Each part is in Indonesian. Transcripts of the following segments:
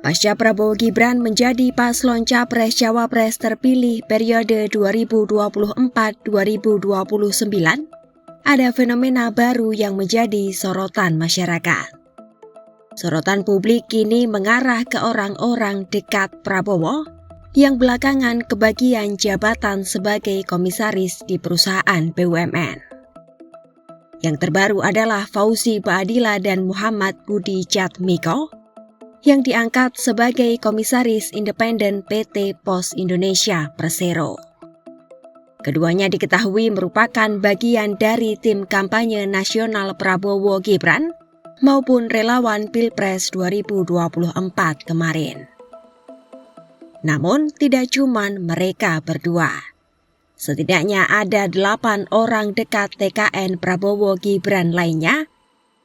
Pasca Prabowo Gibran menjadi paslon Capres-Cawapres terpilih periode 2024-2029, ada fenomena baru yang menjadi sorotan masyarakat. Sorotan publik kini mengarah ke orang-orang dekat Prabowo yang belakangan kebagian jabatan sebagai komisaris di perusahaan BUMN. Yang terbaru adalah Fauzi Baadila dan Muhammad Budi Jatmiko yang diangkat sebagai komisaris independen PT Pos Indonesia Persero. Keduanya diketahui merupakan bagian dari tim kampanye nasional Prabowo Gibran maupun relawan Pilpres 2024 kemarin. Namun tidak cuma mereka berdua. Setidaknya ada 8 orang dekat TKN Prabowo Gibran lainnya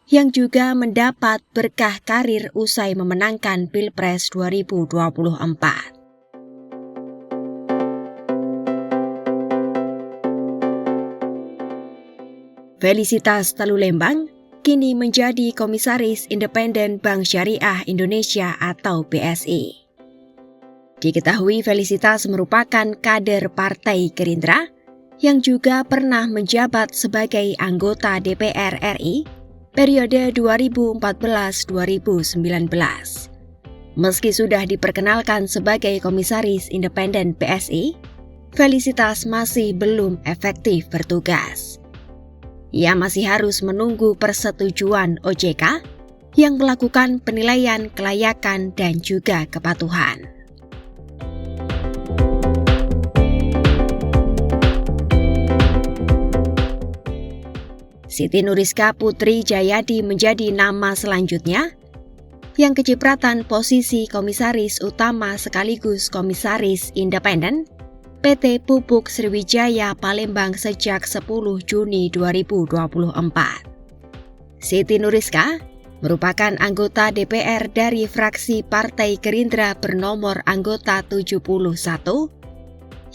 yang juga mendapat berkah karir usai memenangkan Pilpres 2024. Felicitas Talulembang kini menjadi Komisaris Independen Bank Syariah Indonesia atau BSI. Diketahui Felicitas merupakan kader Partai Gerindra yang juga pernah menjabat sebagai anggota DPR RI periode 2014-2019. Meski sudah diperkenalkan sebagai Komisaris Independen BSI, Felicitas masih belum efektif bertugas. Ia masih harus menunggu persetujuan OJK yang melakukan penilaian kelayakan dan juga kepatuhan. Siti Nuriska Putri Jayadi menjadi nama selanjutnya yang kecipratan posisi komisaris utama sekaligus komisaris independen PT Pupuk Sriwijaya Palembang sejak 10 Juni 2024. Siti Nuriska merupakan anggota DPR dari fraksi Partai Gerindra bernomor anggota 71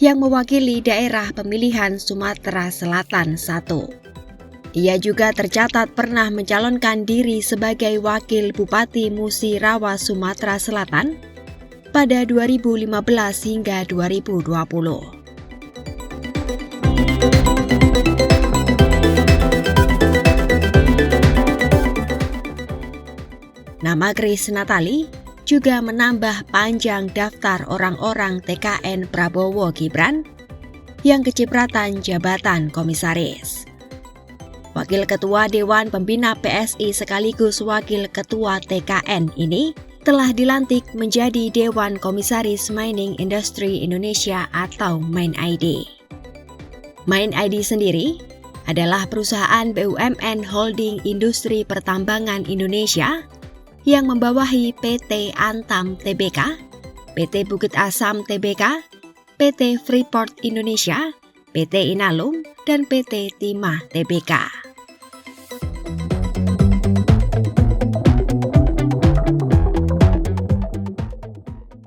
yang mewakili daerah pemilihan Sumatera Selatan 1. Ia juga tercatat pernah mencalonkan diri sebagai Wakil Bupati Musirawa, Sumatera Selatan pada 2015 hingga 2020. Nama Grace Natali juga menambah panjang daftar orang-orang TKN Prabowo Gibran yang kecipratan jabatan komisaris. Wakil Ketua Dewan Pembina PSI sekaligus Wakil Ketua TKN ini telah dilantik menjadi Dewan Komisaris Mining Industry Indonesia atau MindID. MindID sendiri adalah perusahaan BUMN holding industri pertambangan Indonesia yang membawahi PT Antam Tbk, PT Bukit Asam Tbk, PT Freeport Indonesia, PT Inalum, dan PT Timah Tbk.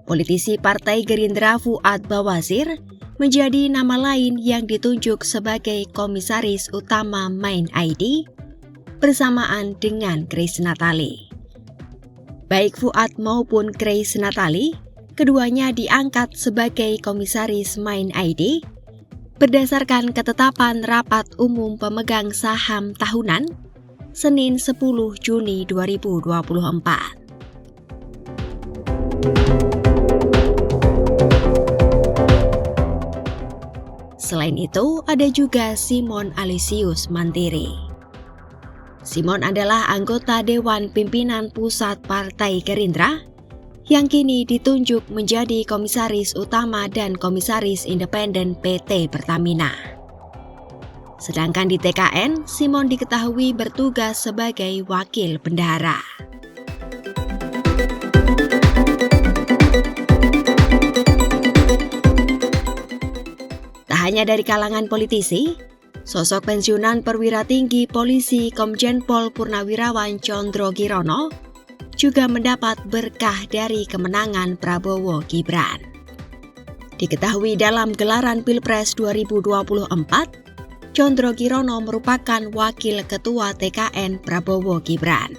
Politisi Partai Gerindra Fuad Bawazir menjadi nama lain yang ditunjuk sebagai komisaris utama MindID bersamaan dengan Grace Natali. Baik Fuad maupun Grace Natali, keduanya diangkat sebagai komisaris MindID berdasarkan ketetapan Rapat Umum Pemegang Saham Tahunan Senin 10 Juni 2024. Selain itu, ada juga Simon Alisius Mantiri. Simon adalah anggota Dewan Pimpinan Pusat Partai Gerindra yang kini ditunjuk menjadi komisaris utama dan komisaris independen PT Pertamina. Sedangkan di TKN, Simon diketahui bertugas sebagai wakil bendahara. Tak hanya dari kalangan politisi, sosok pensiunan perwira tinggi polisi Komjen Pol Purnawirawan Condro Girono juga mendapat berkah dari kemenangan Prabowo Gibran. Diketahui dalam gelaran Pilpres 2024, Condro Girono merupakan wakil ketua TKN Prabowo Gibran.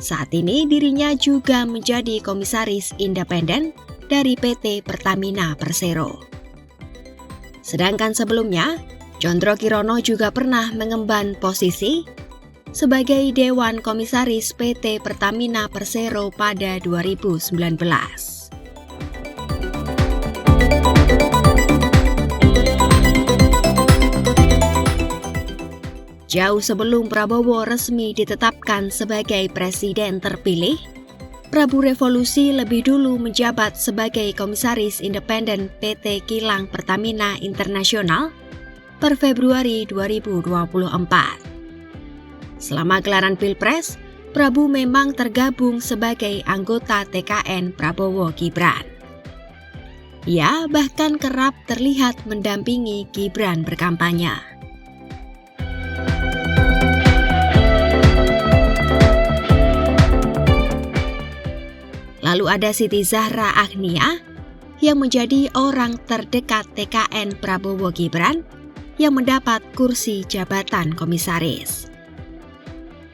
Saat ini dirinya juga menjadi komisaris independen dari PT Pertamina Persero. Sedangkan sebelumnya, Condro Kirono juga pernah mengemban posisi sebagai Dewan Komisaris PT Pertamina Persero pada 2019. Jauh sebelum Prabowo resmi ditetapkan sebagai presiden terpilih, Prabu Revolusi lebih dulu menjabat sebagai komisaris independen PT Kilang Pertamina Internasional per Februari 2024. Selama gelaran Pilpres, Prabu memang tergabung sebagai anggota TKN Prabowo Gibran. Ia bahkan kerap terlihat mendampingi Gibran berkampanye. Lalu ada Siti Zahra Agnia yang menjadi orang terdekat TKN Prabowo Gibran yang mendapat kursi jabatan komisaris.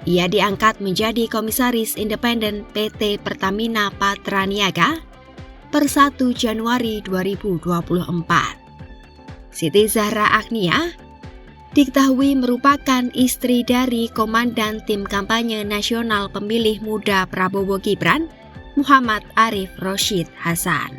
Ia diangkat menjadi komisaris independen PT Pertamina Patraniaga per 1 Januari 2024. Siti Zahra Agnia diketahui merupakan istri dari Komandan Tim Kampanye Nasional Pemilih Muda Prabowo Gibran, Muhammad Arif Roshid Hasan.